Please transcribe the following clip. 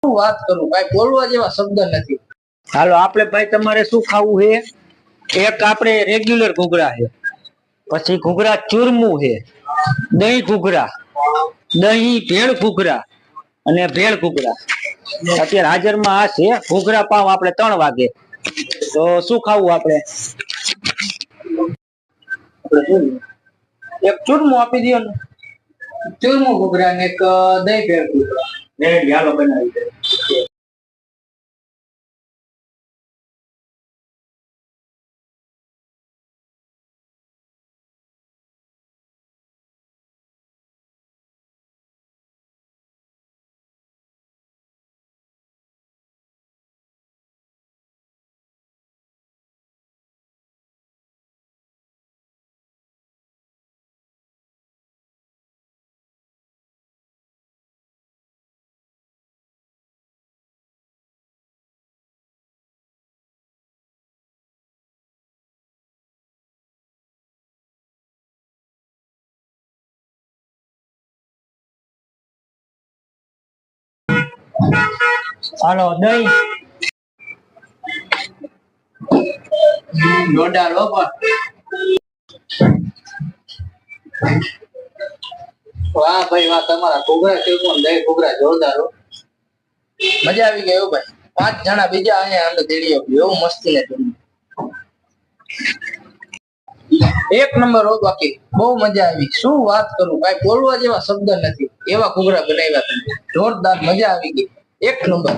શું વાત કરું, કઈ બોલવા જેવા શબ્દ નથી. હાલો આપણે ભાઈ તમારે શું ખાવું છે? એક આપણે રેગ્યુલર ઘૂઘરા છે, પછી ઘૂઘરા ચૂરમું છે, દહીં ઘૂઘરા, દહીં ભેળ ઘૂઘરા અને ભેળ ઘૂઘરા. અત્યારે હાજરમાં આ છે ઘૂઘરા પાવ આપણે 3 વાગે. તો શું ખાવું આપણે? એક ચૂરમું આપી દો ને. ચૂરમું ઘૂઘરા ને એક દહીં ભેળ ઘૂઘરા. હાલો બનાવી દે. હાલો દહીં જોરદાર હો પણ. વાહ ભાઈ વાહ, તમારા ઘૂઘરા ચૂરમું દહીં ઘૂઘરા જોરદાર હો. મજા આવી ગઈ હો ભાઈ. 5 જણા બીજા અહીંયા અમે તેડીઓ એવું મસ્તી ને જમવું. એક નંબર હો. બાકી બહુ મજા આવી, શું વાત કરું, કઈ બોલવા જેવા શબ્દ નથી. એવા ઘૂઘરા બનાવ્યા તમે, જોરદાર, મજા આવી ગઈ, એક નંબર.